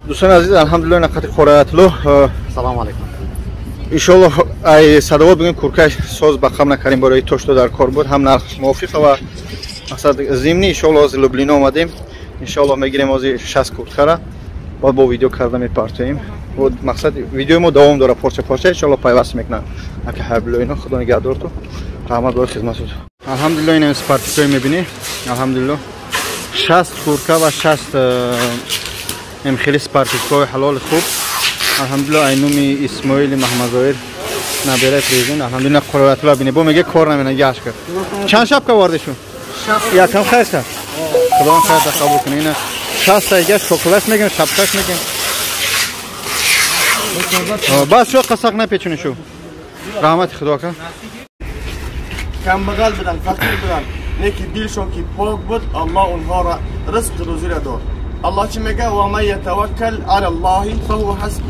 دوستان عزیز الحمدلله نقاط قرائتلو سلام علیکم. انشالله ای صدوا بگیم کورکش ساز بخم نکردیم برای توشتو در کار بود هم نرخش موافقه و مقصد ضمنی انشالله از لوبلینا اومدیم انشالله میگیریم از 60 کورکره بعد با ویدیو کردن میپرتیم و مقصد ویدیو ما دوام داره پارچه پارچه انشالله پیوست میکنن اگه حبل اینا خدا نگهدار تو رحمت بر خدمتتون. الحمدلله این اسپارتیکای میبینی الحمدلله 60 کورکه و 60 ام خیلی سپارتیکای حلال خوب الحمدلله اینومی اسماعیل محمد ظاهر نبیره پریزن الحمدلله قرائت الله بینه با میگه کار نمیکنه گاش کرد چند شب که واردشون یکم خیر کرد خدا خیر ده قبول کنه اینا 60 دیگه شکلات میگن شبکش میگن بس شو قسق نپیچونه شو رحمت خدا کن کم بغل بدن فقیر بدن نیکی دیلشون که پاک بود الله اونها را رزق روزی را داد. الله چی میگه و من یتوکل علی الله فهو حسبه.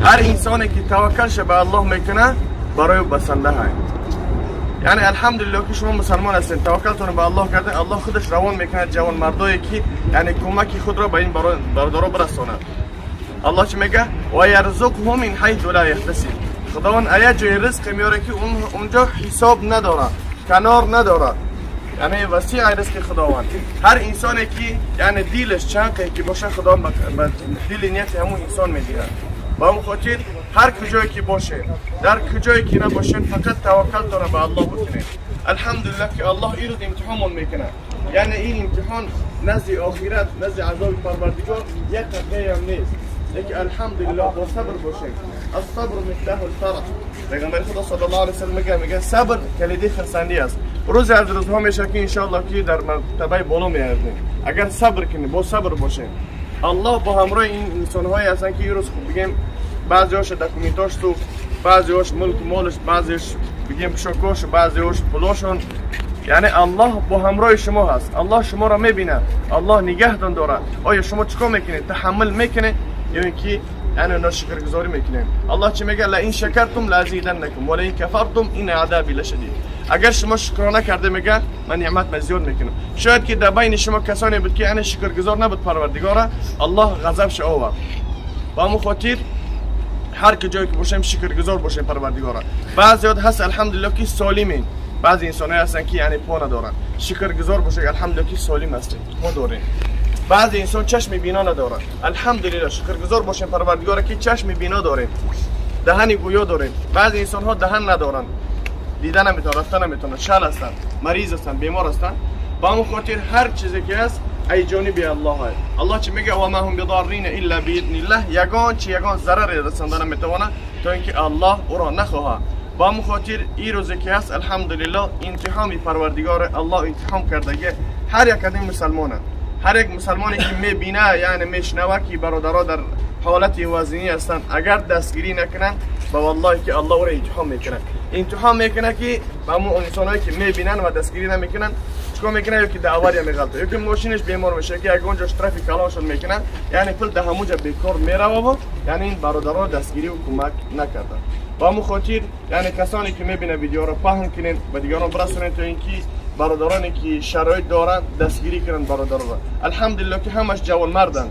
هر انسانی که توکلش به الله میکنه برای بسنده های. یعنی الحمدلله که شما مسلمان هستین توکلتون به الله کردین الله خودش روان میکنه جوان مردایی که یعنی کمکی خود را به این برادرها برسونه. الله چی میگه و یرزقهم من حیث لا یحتسب. خداوند آیه جای رزق میاره که اونجا حساب نداره کنار نداره یعنی وسیع رزق خداوند. هر انسانی که یعنی دیلش چنقه که باشه خداوند به دیل نیت همون انسان میدینه. با اون خاطر هر کجایی که باشین در کجایی که نباشین فقط توکلتون به الله بکنید. الحمدلله که الله این رو امتحان میکنه یعنی این امتحان نزد آخرت نزد عذاب پروردگار یک قطعه هم نیست لیکن الحمدلله با صبر باشین. الصبر مفتاح الفرج. پیغمبر خدا صلی الله علیه و سلم میگه صبر کلید خرسندی است. روز از روزها میشه که انشاءالله که در مرتبه بالا میارزیم اگر صبر کنید با صبر باشین. الله با همراه این انسان‌هایی هستن که این روز بگیم بعضی‌هاش دکومنتاش تو بعضی‌هاش ملک مالش بعضیش بگیم شوکاش بعضی‌هاش پولاشون یعنی الله با همراه شما هست. الله شما را میبینه الله نگهدان داره. آیا شما چیکار میکنید تحمل میکنید یا اینکه یعنی ناشکرگزاری میکنید. الله چی میگه لئن شکرتم لازیدنکم ولئن کفرتم این عذابی لشدید. اگر شما شکر نکرده میگه من نعمت من زیاد میکنم. شاید که در بین شما کسانی بود که یعنی شکرگزار نبود پروردگار الله غضبش آورد. با همون خاطر هر کجایی که باشیم شکرگزار باشیم پروردگار. بعضیات هست الحمدلله که سالمین بعضی انسان‌ها هستن که یعنی پا ندارن شکرگزار باشه الحمدلله که سالم هستیم ما داریم. بعضی انسان چشم بینا ندارن الحمدلله شکرگزار باشیم پروردگار که چشم بینا داریم دهن گویا داریم. بعضی انسان ها دهن ندارن دیدن نمیتونن رفتن نمیتونن شل هستن مریض هستن بیمار هستن. با همون خاطر هر چیزی که هست ای جانب الله های. الله چی میگه و ما هم بضارین الا باذن الله یگان ضرر رساندن نمیتونه تا اینکه الله او را نخواهد. با همون خاطر این روزی که هست الحمدلله امتحان پروردگار الله امتحان کرده هر یک از این مسلمانه. هر یک مسلمانی که میبینه یعنی میشنوه که برادرها در حالت وزنی هستن اگر دستگیری نکنن با والله که الله او را امتحان میکنه که با همون انسانایی که میبینن و دستگیری نمیکنن چیکار میکنه یا که دعواری میغلطه یا که ماشینش بیمار میشه که اگه اونجاش ترافیک کلانشون میکنن یعنی پل ده همونجا بیکار میره و یعنی این برادرها دستگیری و کمک نکردن. با همون خاطر یعنی کسانی که میبینه ویدیو رو پهن کنین و دیگران برسونین تا اینکه برادرانی که شرایط دارن دستگیری کنن برادرها. الحمدلله که همش جوان مردن.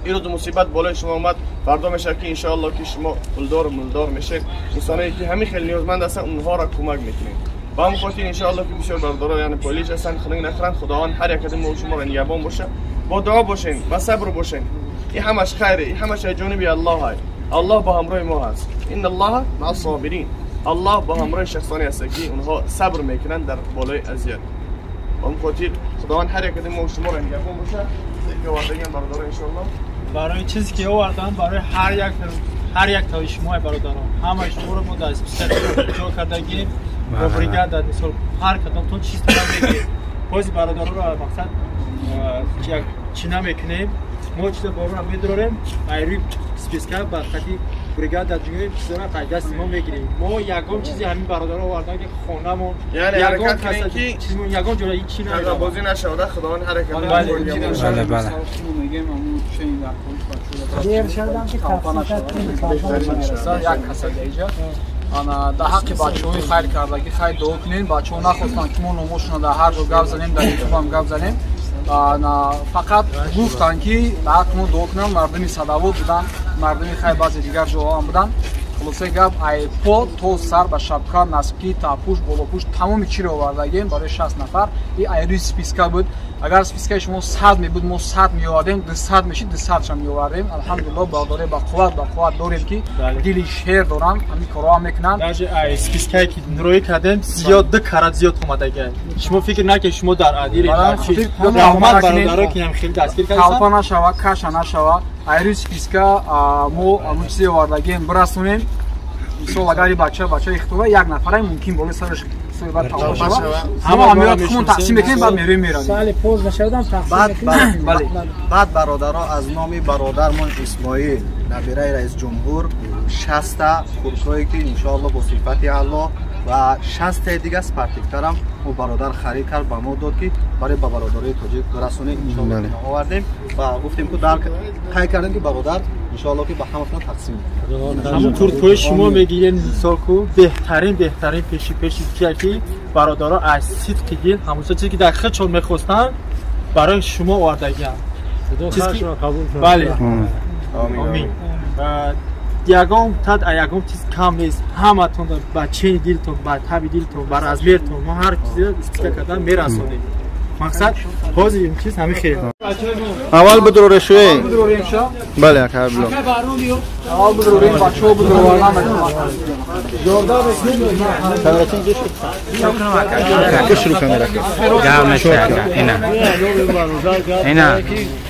این روز مصیبت بالای شما اومد فردا میشه که ان الله که شما پولدار و مالدار میشید. انسانایی که همین خیلی نیازمند هستن اونها را کمک میکنید. با همون خاطر ان الله که بسیار برادرها یعنی پولیس هستن خنگ نخرن خداوند هر یک کدوم شما را نگهبان باشه. با دعا باشین و صبر باشین. این همش خیره این همش جانبی الله های. الله با همراه ما هست. ان الله مع الصابرین. الله با همراه شخصانی هست که اونها صبر میکنن در بالای اذیت. با همون خاطر خداوند هر یک کدوم شما را نگهبان باشه. که واقعا برادرها ان الله برای چیزی که آوردن برای هر یک تای شما برادران همه شما رو ما دست جا کردگی با بریگاد در مثال هر کدام تو چیز میگه پوز برادران رو مقصد چی نمیکنیم ما چیز با رو میداریم ایری سپیسکا با خاطی بریگاد در جنوب چیزا قیدست ما میگیریم. ما یگان چیزی همین برادران آوردن که خونمون یعنی حرکت کنیم که چیزمون یگان جلوی چی نمیره بازی نشوده خداوند حرکت کنه. بله میگیم همون چه این وقت دیر شدم که یک کسا دیجا انا در حق بچه‌های خیر کردگی خیر دعا کنین. بچه‌ها نخواستن که ما نموشون در هر رو گپ زنیم در یوتیوب هم گپ زنیم фақат гуфтанд ки ҳақну дуо кунам мардуми Садовод буданд, мардуми хай баъзе дигар ҷоҳам буданд. Хулоса гап ай по то сар ба шапка, насбки, таппуш, болопуш тамоми чиро овардагем барои 60 нафар. И айрӯи списка буд. Агар спискаи шумо 100 мебуд, мо 100 меовардем, 200 мешид, 200 шам меовардем. Алҳамдулиллоҳ бардоре ба қувват дорем ки дили шер дорам, ҳамин корҳоам мекунанд. даже ай спискае ки нурӯӣ кардем зиёд 2 карат зиёд омадаган. Шумо фикр накунед шумо дар адири раҳмат бародаро ки ҳам хеле дастгир карданд. Калпа нашава, каша нашава. Айрӯи списка мо ҳамун чизе овардагем бирасонем. Мисол агар бача ихтиёра як нафара мумкин боли сараш соҳбат тавош шава. Ҳама амиёт хумон тақсим мекунем баъд мерӯем меравем. сали поз нашавдам тақсим мекунем. баъд бародаро аз номи бародармон Исмоил набираи раис ҷумҳур 60 курсое ки иншоаллоҳ бо сифати аъло ва 60 дига спартиктарам ӯ бародар харид кард ба мо дод ки барои ба бародарои тоҷик расонем иншоаллоҳ овардем ва гуфтем ки дар қай кардем ки бародар иншоаллоҳ ки ба ҳаматон тақсим ҳамонтур ки шумо мегӯед мисол ку беҳтарин пеши ки бародаро аз сидқи дил ҳамон чизе ки дар хичол мехостанд барои шумо овардагианд. бале амин. ягон чиз кам нест. ҳаматон ба чени дилтон, ба таби дилтон, ба размертон мо ҳар чизе истифода кардан мерасонем. мақсад ҳозир ин чиз ҳамин хел. аввал бидурӯре шӯе. бале ака било. Аввал бидурӯем бачаҳо бидуровардан камерачин ҷӯш ка шурӯъ камера гап нашака ина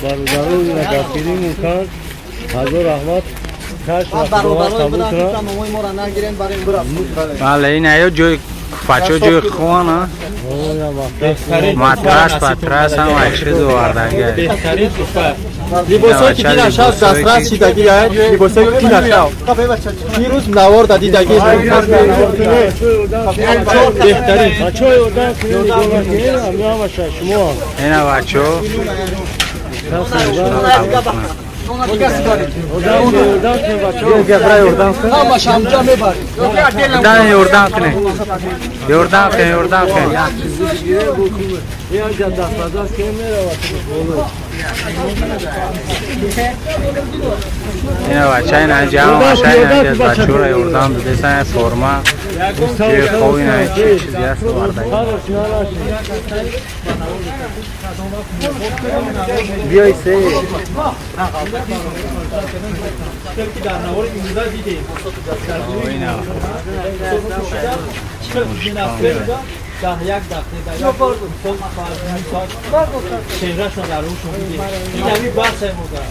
бародарои гафирин кард ҳазор раҳмат каш ва қабул кунад. бале ина ё ҷои куфачо ҷои хона матрас ҳам айчиз овардаги беҳтарин куфа либосое ки динашав дастрас шидаги аяд либосое ки динашав пирӯз навор дадидаги беҳтарин ина бачо ёрдам кунед. ина бача ина ҷама баша ина аз бачаҳоро ёрдам додесан форма ҷои хоб ина чи чизи аст овардаги биёй се در یک دقیقه در یک چهره شما در روشون میدید این یعنی بحث مودا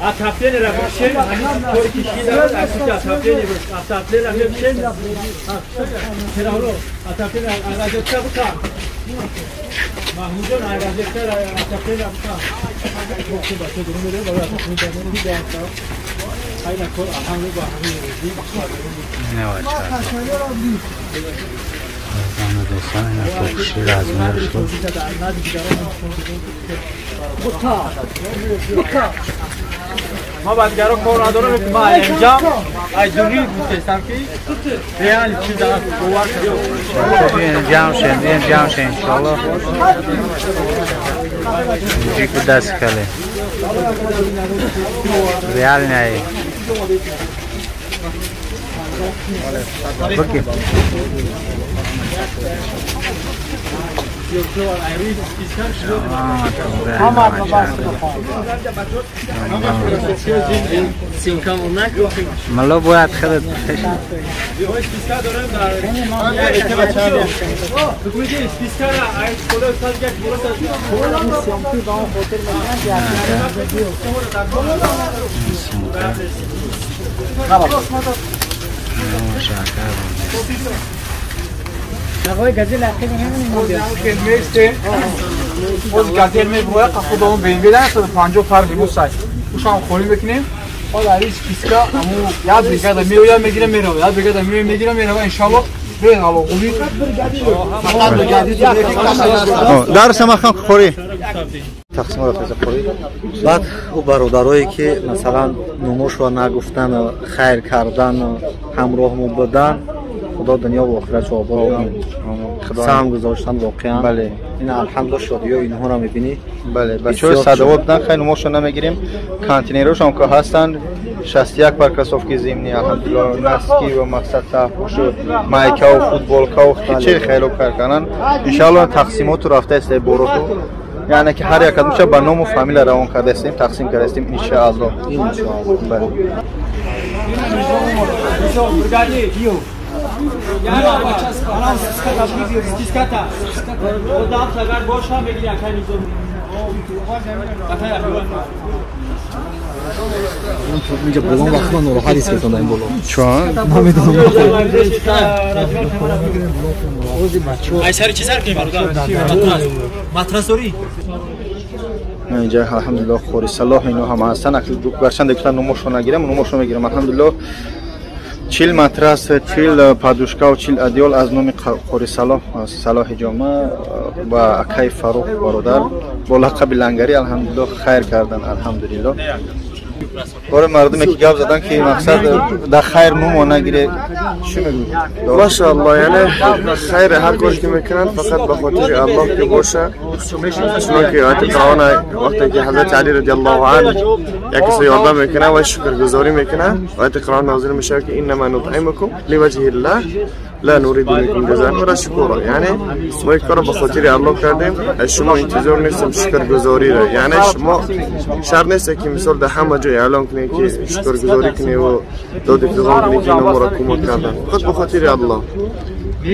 Ataplen rakışın, koy kişiler asıca ataplen yapıyoruz. Ataplen yapıyoruz. Keralo, ataplen aracıkta bu kan. Mahmud'un aracıkta ataplen yapıyor. Çok güzel, çok güzel. Böyle ataplen yapıyoruz. Bir daha. Hayır, koy ahanı bahane. Ne var Zana desan ina fokşi razmer şo. ما بعدگرا کار ندارم که ما انجام ایجوری می‌تونم که ریال چیزا باور کنم انجام شه ان شاء الله یک دست کله ریال نه اوکی مالا باید خیلی آقای گازل اخیر همین مدل از گازل میبروه قفو دوم بین بیدن 150 فرق لیمو سای پوشم خالی بکنیم حالا هیچ کیسکا امو یا بریگادا میویا میگیره میره یا بریگادا میگیره میره ان شاء الله بریم حالا خوبی فقط بریگادی تو درس ما خام خوری تقسیم را خوری بعد او برادرایی که مثلا نموش و نگفتن خیر کردن همراه مو بودن خدا دنیا و آخرت رو آباد کنه سهم گذاشتن واقعا بله این الحمدلله شادی اینها رو میبینی بله بچه‌ها صدوا بودن خیلی نموش رو نمیگیریم کانتینرش هم که هستن 61 برکاسوفکی زمینی الحمدلله نسکی و مقصد تحفوش و مایکا و فوتبولکا و چه خیلی کار کنن ان شاء الله تقسیمات رفته است بورتو یعنی که هر یک کدومش با نام و فامیل روان کرده استیم تقسیم کرده استیم ان شاء الله بله اینجا بلان وقت من نراحت است که این بالا چون نمیدونم ای سر چی سر کنیم ماتراسوری اینجا الحمدلله خوری صلاح اینا هم هستن اکل برشند که نموشو نگیرم نموشو میگیرم الحمدلله 40 ماتراس 40 پادوشکا و 40 ادیول از نام خوری صلاح جامع و اکای فاروق برادر با لقب لنگری الحمدلله خیر کردن الحمدلله برای مردمی که گپ زدن که مقصد در خیر نمو نگیره چی میگی ماشاءالله یعنی خیر هر کاری که میکنن فقط به خاطر الله که باشه چون که آیت قرآن وقتی که حضرت علی رضی الله عنه یک کسی یاردم میکنه و شکرگزاری میکنه آیت قرآن نازل میشه که انما نطعمکم لوجه الله لا نريد منكم جزاء ولا شكورا یعنی ما یک کارو به خاطر الله کردیم از شما انتظار نیستم شکرگزاری را یعنی شما شرط نیست که مثلا در همه جای اعلان کنی که شکرگزاری کنی و داد افتخار کنی که نمو را کمک کردن فقط به خاطر الله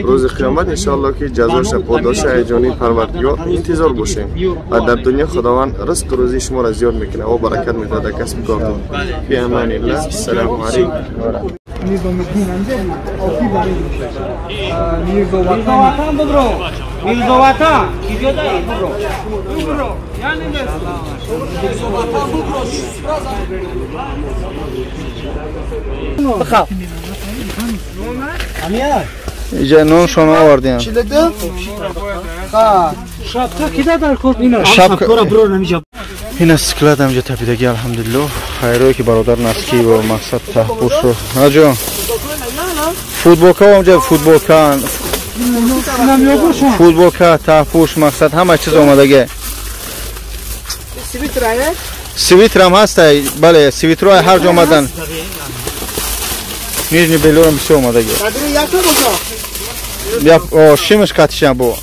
روز قیامت ان شاء الله که جزاش پاداش ایجانی پروردگار انتظار باشیم و در دنیا خداوند رزق روزی شما را زیاد میکنه و برکت میده در کسب کارتون فی امان الله السلام علیکم اینجا نون شما آوردیم شبکه کی در کورت اینا شبکه برو نمیجا این اسکلات همجا تپیدگی الحمدلله خیروی که برادر نسکی و مقصد تحبوش رو نجا فوتبولکا و همجا فوتبولکا تحبوش مقصد همه چیز آمدگی سویتر هم هست بله سویتر های هر جا آمدن نیجنی بیلور هم بسی آمدگی شیمش قطیش هم با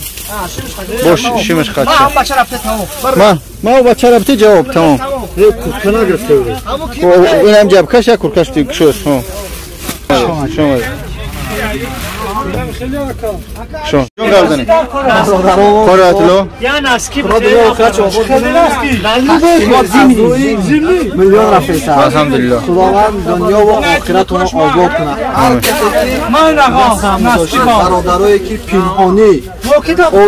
شیمش قطیش ما او بچه رفته جواب تمام این هم جبکش یا کرکش توی کشوش شما شون گردنی کاراتلو یا نسکی میلیون رفته الحمدلله خداوند دنیا و آخرتون رو آباد کنه من برادرایی که پنهانی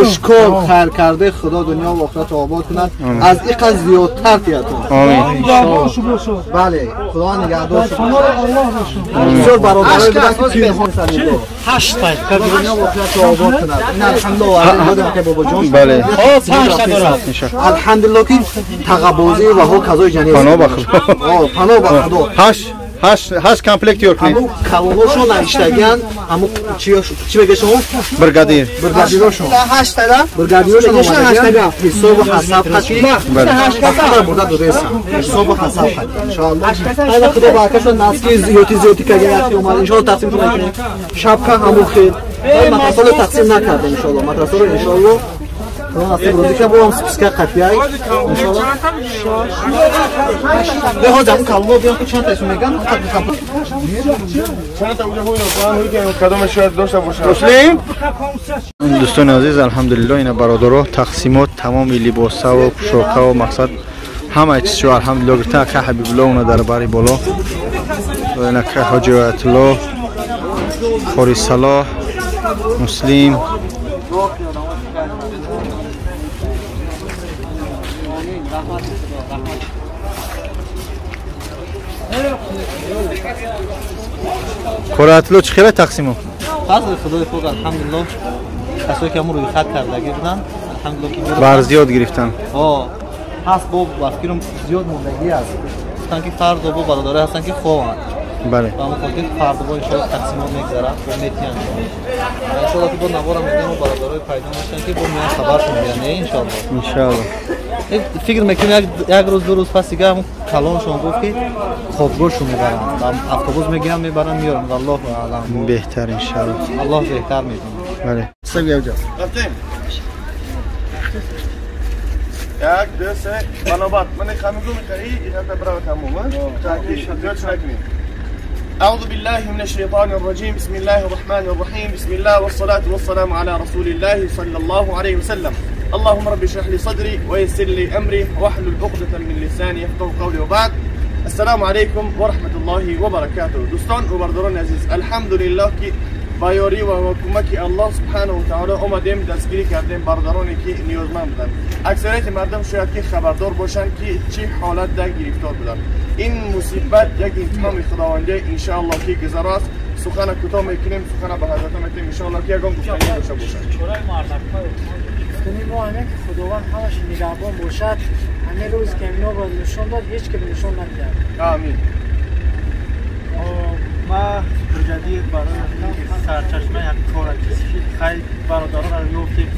آشکار خیر کرده خدا دنیا و آخرت رو آباد کنه از این قضیه زیادتر تیاتون آمین بله خدا نگهدار شما بسیار برادرایی بودن که پنهانی 8 تا دنیا و آخرت رو آباد کنه این الحمدلله که بابا جان بله الحمدلله که تقبوزی و هو کذای جنیز پناه بخدا پناه بخدا هشت کمپلکت یور کنید همون کلوناشو نشتگیان همون چی بگه شما؟ برگادیراشون 8 تا برگادیراشون نشتگیان حساب حساب خطی حساب برده دو دیسا حساب حساب خطی انشاءالله اینا خدا برکتشون نسکی زیادی که اگر اومد انشاءالله تقسیم کنیم شب که همون خیر مدرسه رو تقسیم نکردیم انشاءالله مدرسه رو انشاءالله خدا نصیب روزی که برام سپسکر خطیای انشاءالله به ها جمع کلمه بیان که چند تایشون میگن چند تا اونجا هوی که کدام شاید داشته باشه مسلم دوستان عزیز الحمدلله این برادرها تقسیمات تمام لباسا و پوشاکا و مقصد همه چیزشو الحمدلله گرفتن که حبیب الله اون در باری بالا و اینا که حاجی آیت الله خوری صلاح مسلم کاراتلو چه خیلی تقسیمو؟ فضل خدای خوب الحمدلله کسایی که روی خط کردگی بودن الحمدلله که بر زیاد گرفتن. هست با فکرم زیاد موندگی است. گفتن که فرد و برادرای هستن که خوبن. بله. و ما خودی فرد و ان شاء الله تقسیمات میگذره و میتیان. ان شاء الله که با نوارم میگم برادرای پیدا میشن که با میان خبرشون بیان ان شاء الله. ان شاء الله. فکر میکنم یک روز دو روز پس دیگه هم کلانشون گفت که خوابگاهشون میبرن. اتوبوس میگیرن میبرن میارن الله اعلم. بهتر ان شاء الله. الله بهتر میدونه. بله. سگیو جا. رفتیم. یک دو سه بنابرای من خمیگو میخوایی اینا برای تموم أعوذ بالله من الشيطان الرجيم بسم الله الرحمن الرحيم بسم الله والصلاة والسلام على رسول الله صلى الله عليه وسلم اللهم رب اشرح لي صدري ويسر لي أمري واحلل عقدة من لساني يفقهوا قولي وبعد السلام عليكم ورحمة الله وبركاته دوستان و برادران عزیز الحمدلله که با یاری و حکومت الله سبحانه و تعالی اومدیم دستگیری کردیم برادرانی که نیازمند بودن. اکثریت مردم شاید که خبردار باشن که چه حالت در گرفتار بودن. این مصیبت یک انتقام خداوندی ان شاء الله که گذر است. سخن کوتاه میکنیم، سخن به حضرت میگیم ان شاء الله که یگان گفتنی باشه باشه. ما همین که خداوند همش نگهبان باشد. همین روز که اینا رو نشون داد هیچ که نشون نداد. آمین. ما جدید برای سرچشمه یک کار کسی خیلی برادران رو یافتیم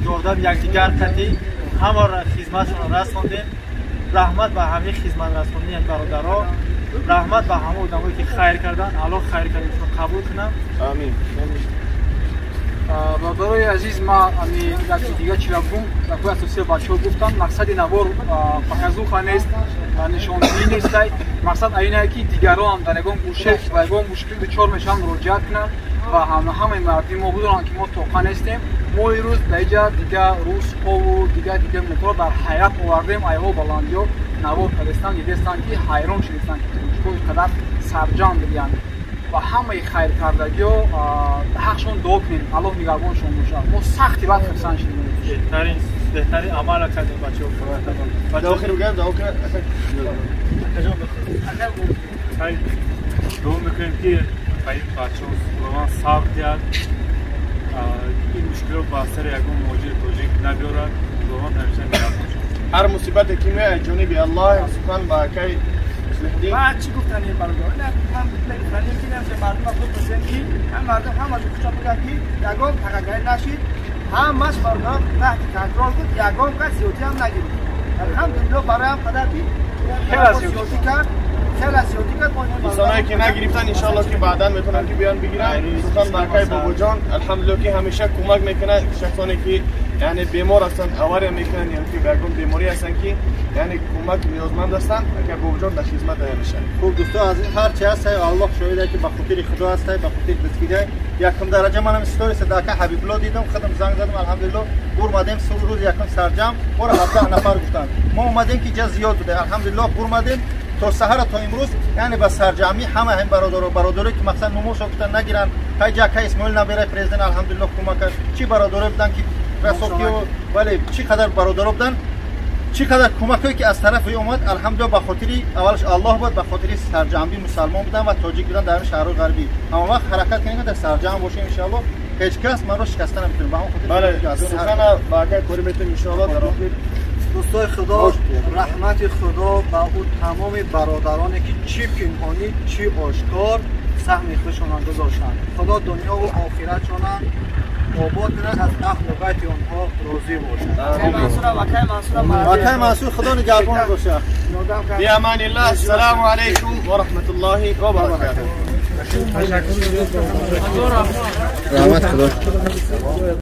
یادم یکدیگر کردیم همه را خدمتشون رساندیم رحمت به همه خدمت رساندیم برادرها رحمت به همه آدمایی که خیر کردن الله خیر کردنشون قبول کنم آمین برادرای عزیز ما یک دیگه چی بگم یک اساسی بچه‌ها گفتم مقصد نوار پاکازوخ نیست نشاندهی نیست مقصد اینه که دیگران در یگان گوشه و یگان مشکل دچار میشن مراجعت کنن و همه مردم ما بودن که ما توقع نیستیم ما این روز دیگه روز و دیگه موتور در حیات آوردیم ایها بلندیو نوار فرستان دیدستان که حیران شدن که چقدر سرجان دیدن و همه خیر کردگی و حقشون دعا کنیم الله نگهبانشون باشه ما سختی بعد خرسان شدیم بهترین عمل کردیم بچه‌ها بعد آخر بگم دعا کنم دعا میکنیم که این بچه‌ها واقعا صبر کرد این مشکلات با اثر یگان مواجه توجیه نبیارد واقعا همیشه نگهبان شد هر مصیبت که میاد جانب الله سبحان با کی بعد چی گفتن این برادر نه من میگم که مردم خود بسن که هم مردم هم از خوشا بگن که یگان تقاضای نشید همش مردم تحت کنترل بود یگان که زیادی هم نگیرید الحمدلله برای هم قدر بید خیلی زیادی کرد دوستانایی که نگرفتن ان شاء الله که بعدا میتونن که بیان بگیرن سلطان برکای بابا جان الحمدلله که همیشه کمک میکنن شخصانی که یعنی بیمار هستن اواره میکنن یعنی که بیگم بیماری هستن که یعنی کمک نیازمند هستن که بابا جان در خدمت همیشه خوب دوستان از هر چی هست الله شاهده که به خاطر خدا هست به خاطر دستگیری یکم درجه منم استوری صداقه حبیب الله دیدم خودم زنگ زدم الحمدلله اومدیم روز یکم سرجم برو 17 نفر گفتن ما اومدیم که جز زیاد بوده الحمدلله اومدیم تا سحر تا امروز یعنی با سرجمی همه هم برادرایی که مثلا نموز گفتن نگیرن های جاکه اسماعیل نبیره پرزیدنت الحمدلله کمک کرد چی برادرای بودن که رسوکی و ولی چی قدر برادرا بودن چی قدر کمکی که از طرف اومد الحمدلله به خاطر اولش الله بود به خاطر سرجمی مسلمان بودن و تاجیک بودن در شهر غربی اما وقت حرکت کنیم در سرجم باشه ان شاء الله هیچ کس ما رو شکست نمیتونه به خاطر بله سخن باقی کاری میتونیم ان شاء الله در آخر دوستای خدا رحمت خدا با اون تمام برادرانی که چی پنهانی چی آشکار سهم خودشون گذاشتند خدا دنیا و آخرتشون آباد کنه از اهل بیت آنها راضی باشه وکای منصور خدا نگهبان باشه بی امان الله السلام علیکم و رحمت الله و برکاته رحمت خدا